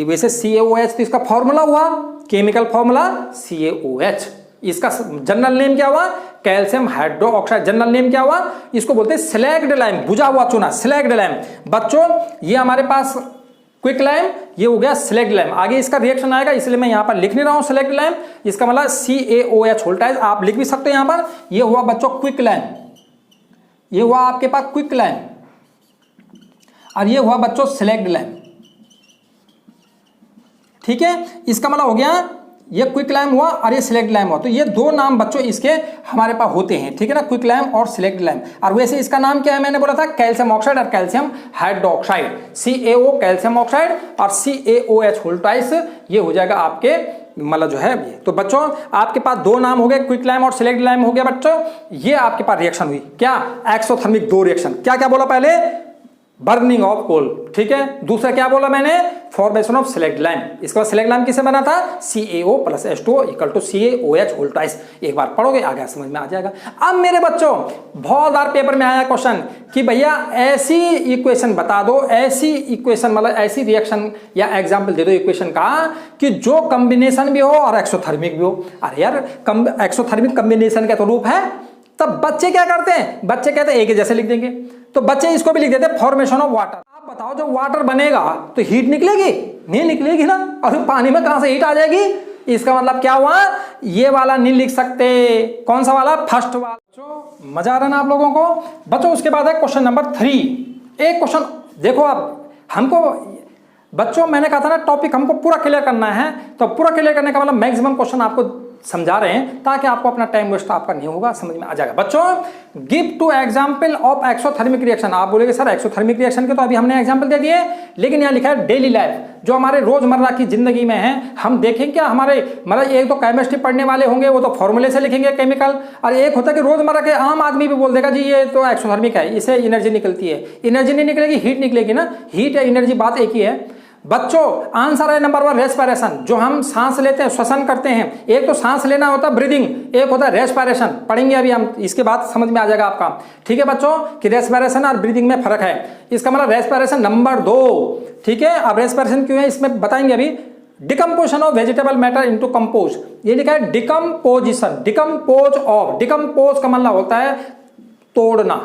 वैसे CaOH तो इसका फॉर्मूला हुआ, केमिकल फॉर्मूला CaOH। इसका जनरल नेम क्या हुआ? Calcium hydroxide. जनरल नेम क्या हुआ? इसको बोलते हैं स्लैग्ड लाइम, बुझा हुआ चूना, स्लैग्ड लाइम। बच्चों ये हमारे पास क्विक लाइम, ये हो गया स्लैग्ड लाइम। आगे इसका रिएक्शन आएगा इसलिए मैं यहां पर लिख नहीं रहा हूं स्लैग्ड लाइम। इसका मतलब CaOH होल ट्वाइस, आप लिख भी सकते हैं यहां पर। ये हुआ बच्चों क्विक लाइम, ये हुआ आपके पास क्विक लाइम, और ये हुआ बच्चों स्लैग्ड लाइम। ठीक है, इसका मतलब हो गया ये क्विक लाइम हुआ और ये स्लैग्ड लाइम हुआ। तो ये दो नाम बच्चों इसके हमारे पास होते हैं, ठीक है ना, क्विक लाइम और स्लैग्ड लाइम। और वैसे इसका नाम क्या है? मैंने बोला था कैल्शियम ऑक्साइड और calcium hydroxide. CaO calcium oxide और CaOH होल ट्वाइस, ये हो जाएगा आपके मतलब जो है ये। तो बच्चों आपके पास दो नाम हो गए, क्विक लाइम और स्लैग्ड लाइम हो गया बच्चों। ये आपके पास रिएक्शन हुई क्या? एक्सोथर्मिक दो रिएक्शन। क्या क्या बोला पहले? बर्निंग ऑफ कोल, ठीक है। दूसरा क्या बोला मैंने? Formation of slaked lime. इसके बाद स्लैग्ड लाइम किससे बना था? CaO plus H2O equal to CaOH whole twice. एक बार पढ़ोगे आगे समझ में आ जाएगा। अब मेरे बच्चों बहुत बार पेपर में आया क्वेश्चन कि भैया ऐसी इक्वेशन बता दो, ऐसी इक्वेशन मतलब ऐसी रिएक्शन या एग्जाम्पल दे दो इक्वेशन का कि जो कॉम्बिनेशन भी हो और एक्सोथर्मिक भी हो। अरे यार एक्सोथर्मिक कॉम्बिनेशन का तो रूप है। तब बच्चे क्या करते हैं? बच्चे कहते हैं एक ही जैसे लिख देंगे, तो बच्चे इसको भी लिख देते हैं फॉर्मेशन ऑफ वाटर। आप बताओ जब वाटर बनेगा तो हीट निकलेगी? नहीं निकलेगी ना। और पानी में कहां से हीट आ जाएगी? इसका मतलब क्या हुआ? ये वाला नहीं लिख सकते। कौन सा वाला? फर्स्ट वाला। बच्चों मजा आ रहा ना आप लोगों को? बच्चों उसके बाद है क्वेश्चन नंबर 3। एक क्वेश्चन देखो, आप हमको बच्चों मैंने कहा था ना टॉपिक हमको पूरा क्लियर करना है, तो पूरा क्लियर करने का मतलब मैक्सिमम क्वेश्चन आपको समझा रहे हैं ताकि आपको अपना टाइम वेस्ट आपका नहीं होगा, समझ में आ जाएगा। बच्चों give two example of exothermic reaction. आप बोलेंगे सर एक्सोथर्मिक रिएक्शन के तो अभी हमने एग्जांपल दे दिए, लेकिन यहाँ लिखा है डेली लाइफ, जो हमारे रोजमर्रा की जिंदगी में है। हम देखें क्या हमारे मतलब एक तो केमिस्ट्री पढ़ने वाले होंगे वो तो फॉर्मूले से लिखेंगे केमिकल, और एक होता है कि रोजमर्रा के आम आदमी भी बोल देगा जी ये तो एक्सोथर्मिक है, इससे एनर्जी निकलती है। एनर्जी नहीं निकलेगी, हीट निकलेगी ना। हीट या एनर्जी बात एक ही है। बच्चों आंसर है नंबर 1 रेस्पिरेशन, जो हम सांस लेते हैं, श्वसन करते हैं। एक तो सांस लेना होता है ब्रीदिंग, एक होता है रेस्पिरेशन। पढ़ेंगे अभी हम, इसके बाद समझ में आ जाएगा आपका, ठीक है बच्चों, कि रेस्पिरेशन और ब्रीदिंग में फर्क है। इसका मतलब रेस्पिरेशन नंबर 2, ठीक है। अब रेस्पिरेशन क्यों है इसमें बताएंगे अभी। Decomposition of vegetable matter into compose, ये लिखा है डिकम्पोजिशन, डिकम्पोज ऑफ। डिकम्पोज का मतलब होता है तोड़ना,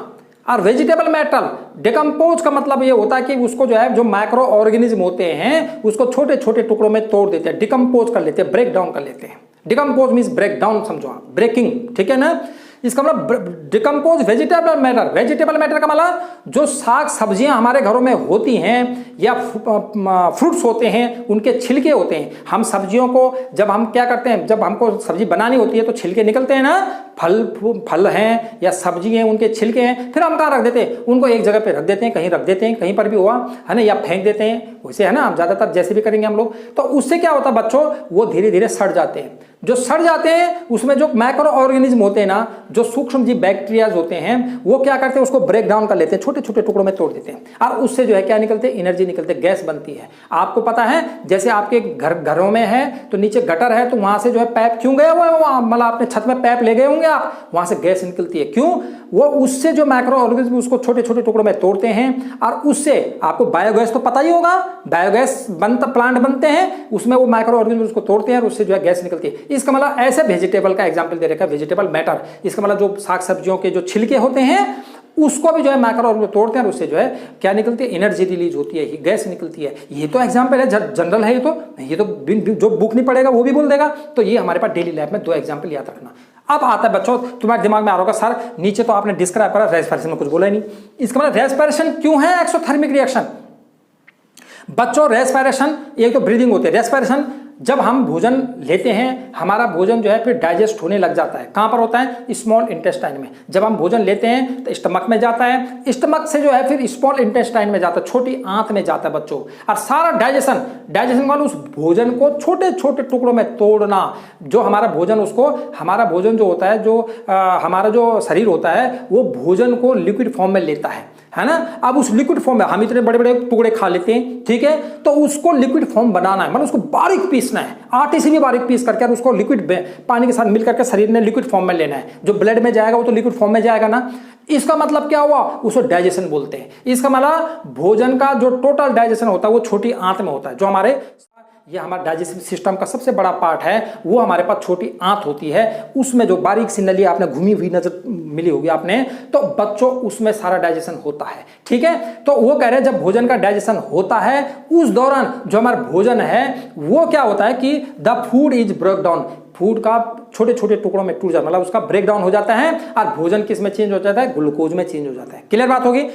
और वेजिटेबल मैटर डिकम्पोज का मतलब ये होता है कि उसको जो है जो माइक्रो ऑर्गेनिज्म होते हैं उसको छोटे छोटे टुकड़ों में तोड़ देते हैं, डिकम्पोज कर लेते हैं, ब्रेक डाउन कर लेते हैं। डिकम्पोज मीन्स ब्रेक डाउन, समझो आप, ब्रेकिंग, ठीक है ना। इसका मतलब decompose vegetable matter. Vegetable matter का मतलब जो साग सब्जियां हमारे घरों में होती हैं या फ्रूट्स होते हैं, उनके छिलके होते हैं। हम सब्जियों को जब हम क्या करते हैं, जब हमको सब्जी बनानी होती है तो छिलके निकलते हैं ना, फल हैं या सब्जी हैं उनके छिलके हैं, फिर हम कहाँ रख देते हैं? उनको एक जगह पे रख देते हैं, कहीं रख देते हैं, कहीं पर भी हुआ है ना, या फेंक देते हैं, वैसे है ना, हम ज्यादातर जैसे भी करेंगे हम लोग। तो उससे क्या होता है बच्चों, वो धीरे धीरे सड़ जाते हैं। जो सड़ जाते हैं उसमें जो माइक्रो ऑर्गेनिज्म होते हैं ना, जो सूक्ष्म जीव बैक्टीरियाज होते हैं, वो क्या करते हैं, उसको ब्रेक डाउन कर लेते हैं, छोटे छोटे टुकड़ों में तोड़ देते हैं और उससे जो है क्या निकलते हैं, एनर्जी निकलते हैं, गैस बनती है। आपको पता है जैसे आपके घरों में है तो नीचे गटर है तो वहां से जो है पाइप क्यों गया हुआ है, मतलब अपने छत में पाइप ले गए होंगे आप, वहां से गैस निकलती है। क्यों? वो उससे जो माइक्रो ऑर्गेनिज्म उसको छोटे छोटे टुकड़ों में तोड़ते हैं और उससे आपको बायोगैस तो पता ही होगा, बायोगैस प्लांट बनते हैं, उसमें वो माइक्रो ऑर्गेनिज्म उसको तोड़ते हैं और उससे जो है गैस निकलती है। इसका मतलब ऐसे वेजिटेबल का एग्जांपल दे रखा है, वेजिटेबल मैटर, इसका मतलब जो साग सब्जियों के जो छिलके होते हैं उसको भी जो है माइक्रो ऑर्गेनिज्म तोड़ते हैं और उससे जो है क्या निकलती है, एनर्जी रिलीज होती है, गैस निकलती है। ये तो एग्जांपल है, जनरल है, ये तो जो बुक नहीं पढ़ेगा वो भी बोल देगा। तो ये हमारे पास डेली लाइफ में 2 एग्जांपल याद रखना। अब आता है बच्चों, तुम्हारे दिमाग में आ रहा होगा सर नीचे तो आपने डिस्क्राइब करा, रेस्पिरेशन में कुछ बोला ही नहीं, इसका मतलब रेस्पिरेशन क्यों है एक्सोथर्मिक रिएक्शन? बच्चों रेस्पिरेशन एक तो ब्रीदिंग होती है, रेस्पिरेशन जब हम भोजन लेते हैं हमारा भोजन जो है फिर डाइजेस्ट होने लग जाता है। कहां पर होता है? स्मॉल इंटेस्टाइन में। जब हम भोजन लेते हैं तो स्टमक में जाता है, स्टमक से जो है फिर स्मॉल इंटेस्टाइन में जाता है, छोटी आंत में जाता है बच्चों। और सारा डाइजेशन वाला उस भोजन को छोटे छोटे टुकड़ों में तोड़ना, जो हमारा भोजन उसको, हमारा भोजन जो होता है, जो हमारा जो शरीर होता है वो भोजन को लिक्विड फॉर्म में लेता है ना। अब उस लिक्विड फॉर्म में हम इतने बड़े बड़े टुकड़े खा लेते हैं, ठीक है, तो उसको लिक्विड फॉर्म बनाना है, मतलब उसको बारीक पीसना है, आटे से भी बारीक पीस करके और उसको लिक्विड पानी के साथ मिल करके शरीर ने लिक्विड फॉर्म में लेना है। जो ब्लड में जाएगा वो तो लिक्विड फॉर्म में जाएगा ना। इसका मतलब क्या हुआ? उसको डाइजेशन बोलते हैं। इसका मतलब भोजन का जो टोटल डाइजेशन होता है वो छोटी आंत में होता है। जो हमारे ये हमारा डाइजेस्टिव सिस्टम का सबसे बड़ा पार्ट है, वो हमारे पास छोटी आंत होती है, उसमें जो बारीक सी नली आपने घूमी हुई नजर मिली होगी आपने, तो बच्चों उसमें सारा डाइजेशन होता है, ठीक है। तो वो कह रहे हैं जब भोजन का डाइजेशन होता है उस दौरान जो हमारा भोजन है वो क्या होता है कि the food is break down, food का छोटे छोटे टुकड़ों में टूट जाता है, मतलब उसका ब्रेक डाउन हो जाता है और भोजन किस में चेंज हो जाता है? ग्लूकोज में चेंज हो जाता है। क्लियर बात होगी?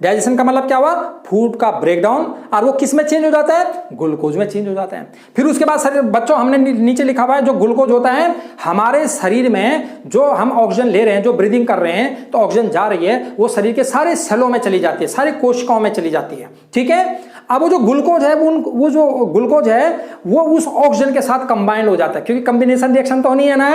डाइजेशन का मतलब क्या हुआ? फूड का ब्रेकडाउन, और वो किस में चेंज हो जाता है? ग्लूकोज में चेंज हो जाता है। फिर उसके बाद शरीर, बच्चों हमने नीचे लिखा हुआ है जो ग्लूकोज होता है हमारे शरीर में, जो हम ऑक्सीजन ले रहे हैं, जो ब्रीदिंग कर रहे हैं, तो ऑक्सीजन जा रही है वो शरीर के सारे सेलों में चली जाती है, सारे कोशिकाओं में चली जाती है, ठीक है। अब वो जो ग्लूकोज है वो जो ग्लूकोज है वो उस ऑक्सीजन के साथ कंबाइंड हो जाता है, क्योंकि कॉम्बिनेशन रिएक्शन तो नहीं है ना।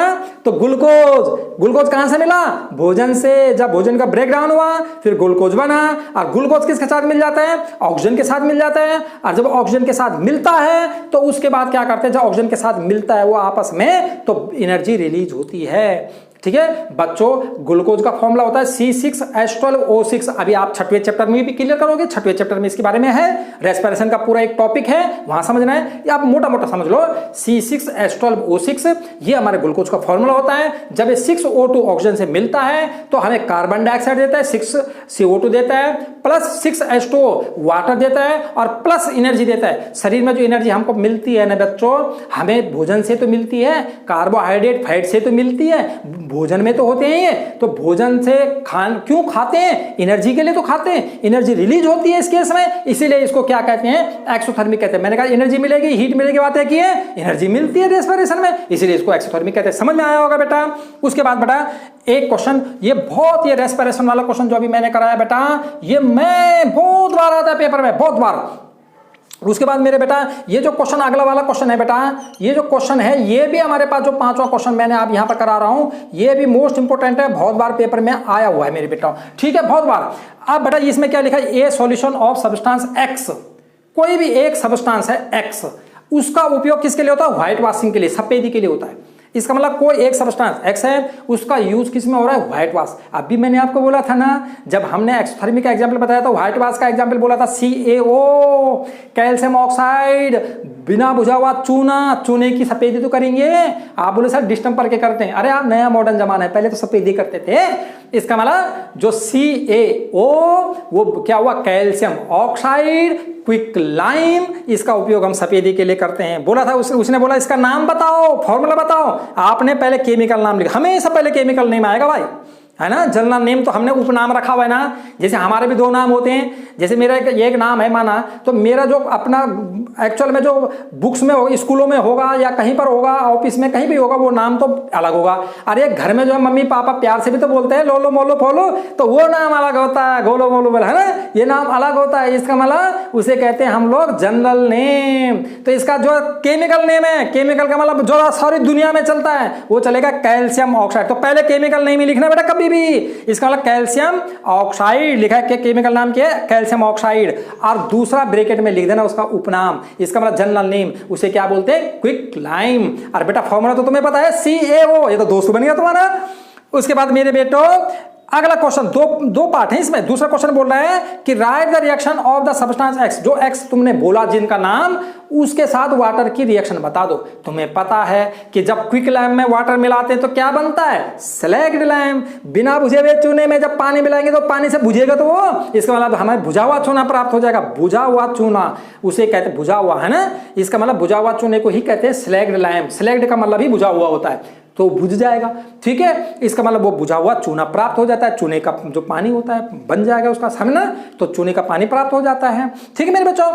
तो ग्लूकोज कहां से मिला? भोजन से। जब भोजन का ब्रेकडाउन हुआ फिर ग्लूकोज बना, और ग्लूकोज किसके साथ मिल जाता है? ऑक्सीजन के साथ मिल जाता है। और जब ऑक्सीजन के साथ मिलता है तो उसके बाद क्या करते हैं? जब ऑक्सीजन के साथ मिलता है वो आपस में, तो एनर्जी रिलीज होती है, ठीक है। बच्चों ग्लूकोज का फॉर्मूला होता है C6H12O6। अभी आप 6वें चैप्टर में भी क्लियर करोगे, 6वें चैप्टर में इसके बारे में है, रेस्पिरेशन का पूरा एक टॉपिक है, वहां समझना है। या आप मोटा मोटा समझ लो, C6H12O6 ये हमारे ग्लूकोज का फॉर्मूला होता है। जब ये 6O2 ऑक्सीजन से मिलता है तो हमें कार्बन डाइऑक्साइड देता है, 6CO2 देता है, प्लस 6H2O वाटर देता है, और प्लस एनर्जी देता है। शरीर में जो एनर्जी हमको मिलती है ना बच्चों, हमें भोजन से तो मिलती है, कार्बोहाइड्रेट फैट से तो मिलती है, भोजन में तो होते हैं ये। तो भोजन से क्यों खाते हैं? एनर्जी के लिए तो खाते हैं, एनर्जी रिलीज होती है इस केस में, इसीलिए इसको क्या कहते हैं? एक्सोथर्मिक कहते हैं। मैंने कहा एनर्जी मिलेगी, हीट मिलेगी, बातें की है, एनर्जी मिलती है रेस्पिरेशन में, इसीलिए इसको एक्सोथर्मिक कहते हैं। समझ में आया होगा बेटा? उसके बाद बेटा एक क्वेश्चन, ये बहुत, ये रेस्पिरेशन वाला क्वेश्चन जो अभी मैंने कराया बेटा, ये मैं बहुत बार आता है पेपर में, बहुत बार। उसके बाद मेरे बेटा ये जो क्वेश्चन अगला वाला क्वेश्चन है बेटा, ये जो क्वेश्चन है ये भी हमारे पास जो 5वां क्वेश्चन मैंने आप यहां पर करा रहा हूं, ये भी मोस्ट इंपोर्टेंट है, बहुत बार पेपर में आया हुआ है मेरे बेटा, ठीक है, बहुत बार। अब बेटा इसमें क्या लिखा है? ए सॉल्यूशन ऑफ सब्सटेंस एक्स, कोई भी एक सब्सटेंस है एक्स, उसका उपयोग किसके लिए होता है? व्हाइट वॉशिंग के लिए, सफेदी के लिए होता है। इसका मतलब कोई एक सब्सटेंस एक्स है, उसका यूज किस में हो रहा है? White wash. अभी मैंने आपको बोला था ना, जब हमने एक्सोथर्मिक का एग्जांपल बताया तो व्हाइट वॉश का एग्जांपल बोला था, CaO, कैल्शियम ऑक्साइड, बिना बुझा हुआ चूना, चूने की सफेदी तो करेंगे। आप बोले सर डिस्टेंपर के करते हैं, अरे आप नया मॉडर्न जमाना है, पहले तो सफेदी करते थे। इसका मतलब जो CaO वो क्या हुआ? कैल्शियम ऑक्साइड, क्विक लाइम, इसका उपयोग हम सफेदी के लिए करते हैं। बोला था उसने बोला इसका नाम बताओ, फॉर्मूला बताओ, आपने पहले केमिकल नाम लिखा, हमेशा पहले केमिकल नेम आएगा भाई, है ना। जनरल नेम तो हमने उपनाम रखा हुआ है ना, जैसे हमारे भी दो नाम होते हैं। जैसे मेरा एक नाम है माना, तो मेरा जो अपना एक्चुअल में जो बुक्स में होगा, स्कूलों में होगा या कहीं पर होगा, ऑफिस में कहीं भी होगा, वो नाम तो अलग होगा। अरे घर में जो है मम्मी पापा प्यार से भी तो बोलते हैं लोलो मोलो फोलो, तो वो नाम अलग होता है, गोलो मोलो बोला है ना, ये नाम अलग होता है। इसका मतलब उसे कहते हैं हम लोग जनरल नेम। तो इसका जो केमिकल नेम है, केमिकल का मतलब जो सारी दुनिया में चलता है वो चलेगा कैल्शियम ऑक्साइड। तो पहले केमिकल नेम ही लिखना बेटा कभी भी, इसका मतलब कैल्शियम ऑक्साइड लिखा है, केमिकल नाम क्या है कैल्शियम ऑक्साइड, और दूसरा ब्रैकेट में लिख देना उसका उपनाम, इसका मतलब जनरल नेम, उसे क्या बोलते हैं क्विक लाइम। और बेटा फॉर्मूला तो तुम्हें पता है CaO, ये तो दोस्त बन गया तुम्हारा। उसके बाद मेरे बेटो अगला क्वेश्चन, दो पार्ट है इसमें। दूसरा क्वेश्चन बोल रहा है कि right the reaction of the substance x, जो एक्स तुमने बोला जिनका नाम, उसके साथ वाटर की रिएक्शन बता दो। तुम्हें पता है कि जब क्विक लाइम में वाटर मिलाते हैं तो क्या बनता है स्लैग्ड लाइम। बिना बुझे हुए चूने में जब पानी मिलाएंगे तो पानी से बुझेगा, तो वो इसका मतलब हमें बुझा हुआ चूना प्राप्त हो जाएगा। बुझा हुआ चूना उसे कहते हैं, बुझा हुआ है ना, इसका मतलब बुझा हुआ चूने को ही कहते हैं स्लैग्ड लाइम। स्लैग्ड का मतलब ही बुझा हुआ होता है, तो बुझ जाएगा, ठीक है। इसका मतलब वो बुझा हुआ चूना प्राप्त हो जाता है, चूने का जो पानी होता है बन जाएगा उसका, समझना, तो चूने का पानी प्राप्त हो जाता है, ठीक है मेरे बच्चों।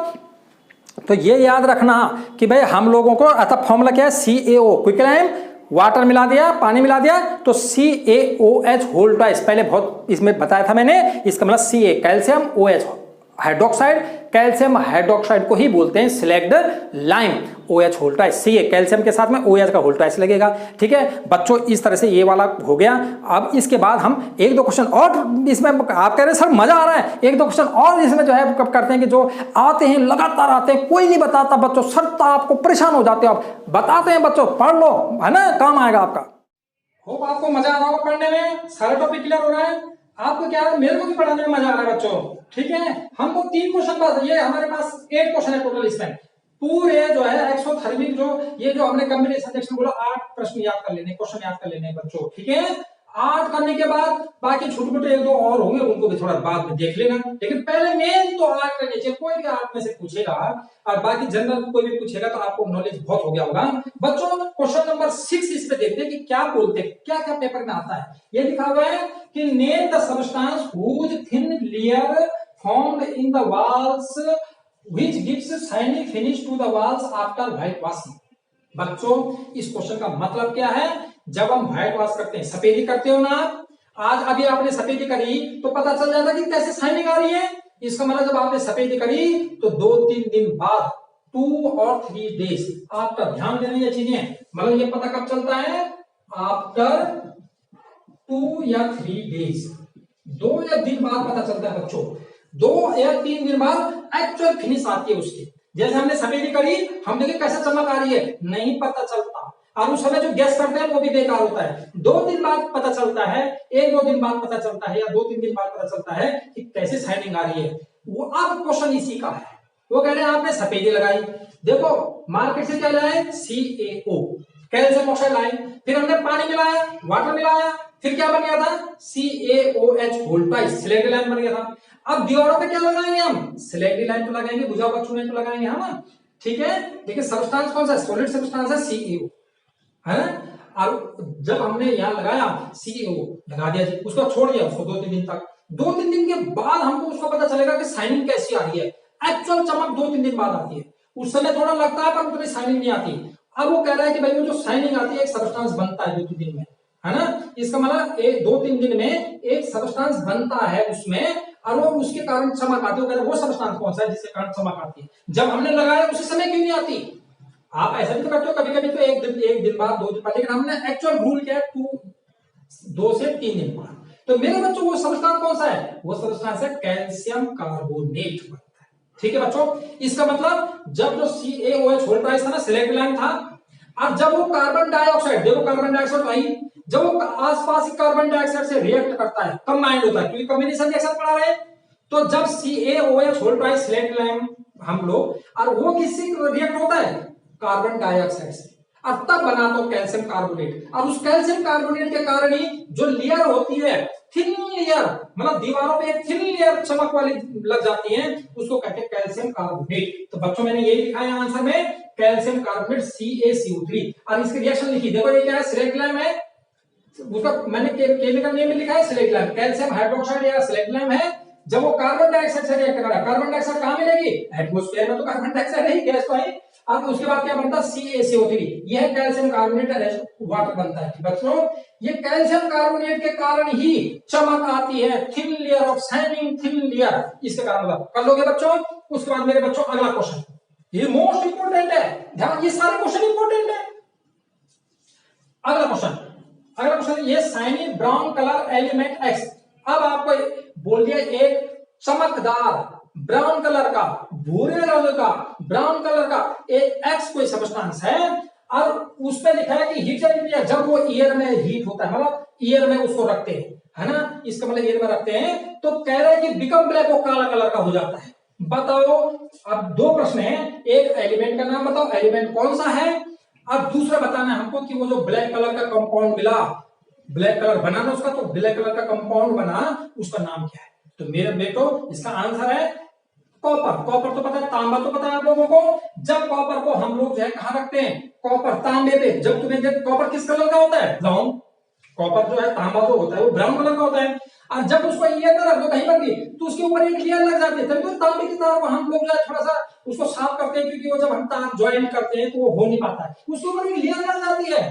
तो ये याद रखना कि भाई हम लोगों को अतः फॉर्मूला क्या है CaO, क्विक लाइम, वाटर मिला दिया, पानी मिला दिया तो CaOH होल ट्वाइस, पहले बहुत इसमें बताया था मैंने। इसका मतलब Ca calcium, OH hydroxide, calcium hydroxide को ही बोलते हैं slaked lime, OH whole twice. Ca calcium के साथ में OH का होल ट्वाइस लगेगा, ठीक है बच्चों। इस तरह से ये वाला हो गया। अब इसके बाद हम एक दो क्वेश्चन और इसमें, आप कह रहे हैं सर मजा आ रहा है, एक दो क्वेश्चन और इसमें जो है कब करते हैं कि जो आते हैं लगातार आते हैं, कोई नहीं बताता बच्चों, सर तो आपको परेशान हो जाते हो, आप बताते हैं बच्चों, पढ़ लो है ना, काम आएगा आपका। होप आपको मजा आ रहा होगा पढ़ने में, सारा टॉपिक क्लियर हो रहा है आपको। क्या है, मेरे को भी पढ़ाने में मजा आ रहा है बच्चों, ठीक है। हमको 3 क्वेश्चन बस, ये हमारे पास 8 क्वेश्चन है टोटल इसमें, पूरे जो है एक्सोथर्मिक जो ये जो हमने कॉम्बिनेशन रिएक्शन बोला 8 प्रश्न याद कर लेने, क्वेश्चन याद कर लेने बच्चों, ठीक है। 8 करने के बाद बाकी छोटे मोटे 1 2 और होंगे, उनको भी थोड़ा बाद में देख लेना, लेकिन पहले मेन तो 8 करने चाहिए। कोई भी 8 में से पूछेगा और बाकी जनरल कोई भी पूछेगा तो आपको नॉलेज बहुत हो गया होगा बच्चों। क्वेश्चन नंबर 6 इस पे देखते हैं कि क्या बोलते हैं, क्या क्या पेपर में आता है। ये लिखा हुआ है कि name the substance whose thin layer formed in the walls which gives shiny finish to the walls after white washing। बच्चों इस क्वेश्चन का मतलब क्या है, जब हम व्हाइट वॉश करते हैं, सफेदी करते हो ना आप, आज अभी आपने सफेदी करी तो पता चल जाता कि कैसे शाइनिंग आ रही है। इसका मतलब जब आपने सफेदी करी तो 2-3 दिन बाद, 2 और 3 डेज आफ्टर, ध्यान देना ये चीजें, मतलब ये पता कब चलता है, आफ्टर 2 या 3 डेज, 2 या 3 दिन बाद पता चलता है बच्चों। 2 या 3 दिन बाद एक्चुअल फिनिश आती है उसकी। जैसे हमने सफेदी करी, हम देखें कैसे चमक आ रही है, नहीं पता चलता, और उस समय जो गैस करते हैं वो भी बेकार होता है। 2 दिन बाद पता चलता है, 1-2 दिन बाद पता चलता है, या 2-3 दिन बाद पता चलता है कि कैसे शाइनिंग आ रही है वो। अब क्वेश्चन इसी का है, वो कह रहे हैं आपने सफेदी लगाई, देखो मार्केट से क्या लाए CaO कैल्शियम ऑक्साइड लाए, फिर हमने पानी मिलाया, वाटर मिलाया, फिर क्या बन गया था CaOH whole twice, slaked lime बन गया था। अब दीवारों पे क्या लगाएंगे हम, स्लैग्ड लाइन तो लगाएंगे, बुझा हुआ चूना तो लगाएंगे हम, ठीक है। लेकिन सब्सटेंस कौन सा, सॉलिड सब्सटेंस है CaO, है ना। और जब हमने यहाँ लगाया CaO लगा दिया जी, उसको छोड़ दिया उसको 2-3 दिन तक, 2-3 दिन के बाद हमको उसको पता चलेगा कि शाइनिंग कैसी आ रही है। एक्चुअल चमक 2-3 दिन बाद आती है, उस समय थोड़ा लगता है पर उतनी शाइनिंग नहीं आती। अब वो कह रहा है कि भाई वो जो शाइनिंग आती है एक सब्सटेंस बनता है 2-3 दिन में, है ना। इसका मतलब 2-3 दिन में एक सब्सटेंस बनता है उसमें, और वो उसके कारण चमक आती है। वो सब्सटेंस कौन सा है जिसके कारण चमक आती है, जब हमने लगाया उसी समय क्यों नहीं आती। आप ऐसा भी तो करते हो कभी कभी तो 1 दिन बाद 2 दिन बाद, लेकिन हमने एक्चुअल रूल क्या है 2 से 3 दिन बाद। तो मेरे बच्चों वो सब्सटेंस कौन सा है, वो सब्सटेंस है कैल्शियम कार्बोनेट बनता है, ठीक है बच्चों। इसका मतलब जब जो CaOH होल ट्वाइस था ना, स्लैग्ड लाइन था, और जब वो कार्बन डाइऑक्साइड, देखो कार्बन डाइऑक्साइड आई, जब वो आसपास के कार्बन डाइऑक्साइड से रिएक्ट करता है, कंबाइंड होता है, क्योंकि कॉम्बिनेशन रिएक्शन पढ़ा रहे हैं, तो जब CaOH whole twice slaked lime हम लोग, और वो किससे रिएक्ट होता है, कार्बन डाइऑक्साइड से, और तब बना तो कैल्शियम कार्बोनेट। और उस कैल्शियम कार्बोनेट के कारण ही जो लेयर होती है, थिन लेयर, मतलब दीवारों पे एक थिन लेयर चमक वाली लग जाती है, उसको कहते हैं कैल्शियम कार्बोनेट। तो बच्चों मैंने यही लिखा है आंसर में, कैल्शियम कार्बोनेट CaCO3, और इसकी रिएक्शन लिखी, देखो ये क्या है, स्लैग्ड लाइम है, उसका मैंने केमिकल नेम लिखा है सिलेक्ट लैम्प, कैल्शियम हाइड्रोक्साइड या सिलेक्ट लैम्प है। जब वो कार्बन डाइऑक्साइड से रिएक्ट कर रहा है, कार्बन डाइऑक्साइड कहां मिलेगी? एटमॉस्फेयर में, तो कार्बन डाइऑक्साइड है, गैस तो है। अब उसके बाद क्या बनता है? CaCO3, यह कैल्शियम कार्बोनेट वाटर बनता है। बच्चों ये कैल्शियम कार्बोनेट के कारण ही चमक आती है, thin layer of shining thin layer, इसके कारण कर लोगे बच्चों। उसके बाद मेरे बच्चों अगला क्वेश्चन, ये मोस्ट इंपोर्टेंट है, ध्यान, ये सारे क्वेश्चन इंपोर्टेंट है। अगला क्वेश्चन ये shiny brown colour element x. अब आपको बोल दिया एक चमकदार ब्राउन कलर का, भूरे रंग का ब्राउन कलर का एक एक्स कोई सब्सटेंस है, और उस पे लिखा है कि हीटर इंडिया, जब वो ईयर में हीट होता है, मतलब ईयर में उसको रखते हैं, है ना, इसका मतलब ईयर में रखते हैं, तो कह रहे हैं कि बिकम ब्लैक, वो काला कलर का हो जाता है। बताओ, अब दो प्रश्न है, एक एलिमेंट का नाम बताओ, एलिमेंट कौन सा है, अब दूसरा बताना है हमको कि वो जो ब्लैक कलर का कंपाउंड मिला, ब्लैक कलर बना ना उसका, तो ब्लैक कलर का कंपाउंड बना, उसका नाम क्या है? तो मेरे बेटो इसका आंसर है कॉपर। कॉपर तो पता है, तांबा तो पता है आप लोगों को। जब कॉपर को हम लोग जो है कहां रखते हैं? कॉपर तांबे पे। जब तुम्हें जब कॉपर किस कलर का होता है? ब्राउन। कॉपर जो है, तांबा जो होता है वो ब्राउन कलर का होता है, और जब उसको ईयर में रख दो कहीं पर भी, तो उसके ऊपर एक लेयर लग जाती है, तभी तो तांबे की तार को हम लोग जो है थोड़ा सा उसको साफ करते हैं, क्योंकि वो जब हम तार ज्वाइन करते हैं तो वो हो नहीं पाता है, उसके ऊपर एक लेयर लग जाती है,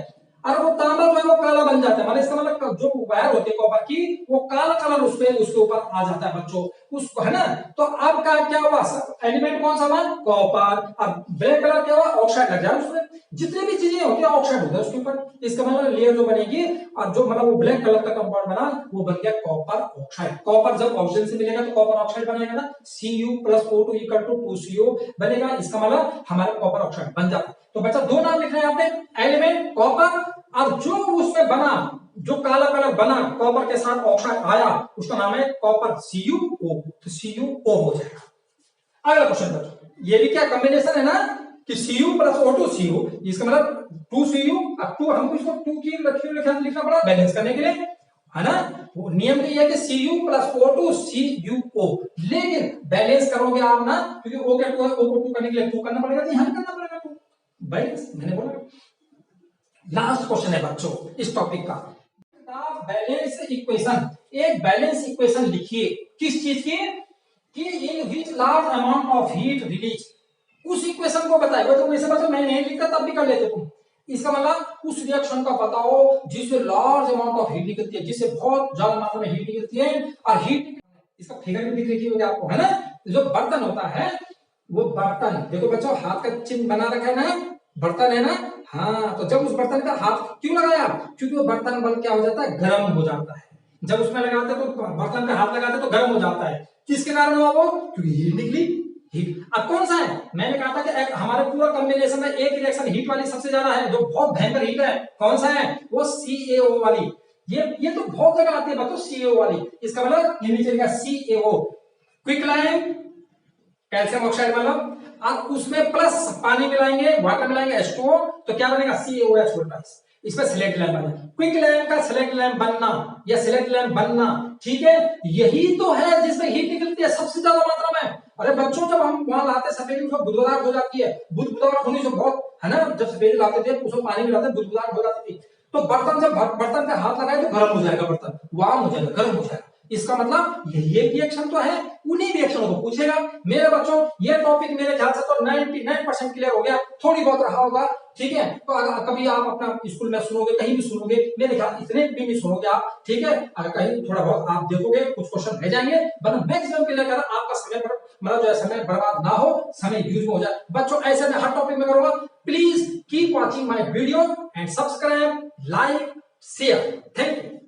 और वो तांबा जो है वो काला बन जाता है। मतलब इसका मतलब जो वायर होती है कॉपर की, वो काला कलर उसके ऊपर आ जाता है बच्चों, उसको, है ना। तो अब का क्या हुआ? एलिमेंट कौन सा हुआ? कॉपर। अब ब्लैक कलर क्या हुआ? ऑक्साइड लग जाए उसमें, जितनी भी चीजें होती है ऑक्साइड होता है उसके ऊपर, इसका मतलब लेयर जो बनेगी, और जो मतलब वो ब्लैक कलर का कंपाउंड बना, वो बन गया कॉपर ऑक्साइड। कॉपर जब ऑक्सीजन से मिलेगा तो कॉपर ऑक्साइड बनेगा ना, Cu+O2 = 2CO बनेगा, इसका मतलब हमारा कॉपर ऑक्साइड बन जाता है। तो बच्चा दो नाम लिख रहे हैं आपने, एलिमेंट कॉपर, और जो उसमें बना, जो काला कलर बना कॉपर के साथ ऑक्साइड आया, उसका नाम है कॉपर CuO, तो CuO हो जाएगा। अगला क्वेश्चन बच्चों, ये भी क्या कॉम्बिनेशन है ना, कि Cu+O2 Cu, इसका मतलब 2Cu, अब 2 हमको इसको 2 की लिखना पड़ा बैलेंस करने के लिए, है ना। वो नियम ये है कि Cu+O2 CuO, लेकिन बैलेंस करोगे आप ना, क्योंकि O के 2 O को 2 करने के लिए 2 करना पड़ेगा, तो यहां करना पड़ेगा 2 बैलेंस, मैंने बोला। लास्ट क्वेश्चन है बच्चों इस टॉपिक का, बैलेंस इक्वेशन। एक बैलेंस इक्वेशन लिखिए, किस चीज की? कि in which large amount of heat release, उस इक्वेशन को बताइए। तो वैसे बच्चों मैं नहीं लिखता तब भी कर लेते तुम, इसका मतलब उस रिएक्शन का बताओ जिससे लार्ज अमाउंट ऑफ हीट निकलती है, जिससे बहुत ज्यादा मात्रा में हीट निकलती है, और हीट, इसका फिगर भी दिख रही होगी आपको, है ना। जो बर्तन होता है, वो बर्तन देखो बच्चों, हाथ का चिन्ह बना रखा है ना, बर्तन है ना, हाँ, तो जब उस बर्तन का हाथ क्यों लगाया? क्योंकि वो बर्तन बन क्या हो जाता है? गर्म हो जाता है। जब उसमें लगाते तो बर्तन पे हाथ लगाते तो गर्म हो जाता है, किसके कारण हुआ वो? क्योंकि हीट निकली। हीट अब कौन सा है? मैंने कहा था कि हमारे पूरा कॉम्बिनेशन में एक रिएक्शन हीट वाली सबसे ज्यादा है, जो बहुत भयंकर हीट है, कौन सा है? वो CaO वाली। ये तो बहुत जगह आती है बच्चों, CaO वाली, इसका मतलब ये नीचे लिखा CaO, quick lime calcium oxide मतलब, आप उसमें प्लस पानी मिलाएंगे, वाटर मिलाएंगे, H2O, तो क्या बनेगा? CaOH। इसमें सिलेक्ट लैम्प बना, क्विक लैम्प का सिलेक्ट लैम्प बनना या सिलेक्ट लैम्प बनना, ठीक है, यही तो है जिसमें हीट निकलती है सबसे ज्यादा मात्रा में। अरे बच्चों, जब हम वहां लाते सफेदी, उसमें बुदबुदाहट हो जाती है, बुदबुदाहट होने से बहुत, है ना, जब सफेदी लाते थे उसमें पानी मिलाते बुदबुदाहट हो जाती थी, तो बर्तन जब बर्तन पे हाथ लगाए तो गर्म हो जाएगा, बर्तन वार्म हो जाएगा, गर्म हो जाएगा। इसका मतलब ये रिएक्शन तो है, उन्हीं रिएक्शनों को पूछेगा। मेरे बच्चों ये टॉपिक मेरे ख्याल से तो 99% क्लियर हो गया, थोड़ी बहुत रहा होगा, ठीक है। तो अगर कभी आप अपना स्कूल में सुनोगे, कहीं भी सुनोगे, मेरे ख्याल इतने भी नहीं सुनोगे आप, ठीक है। अगर कहीं थोड़ा बहुत आप देखोगे, कुछ क्वेश्चन रह जाएंगे, वरना मैक्सिमम क्लियर कर आपका समय मतलब जो है समय बर्बाद ना हो, समय यूज हो जाए। बच्चों ऐसे में हर टॉपिक में करूंगा। Please keep watching my video and subscribe, like, share. Thank you.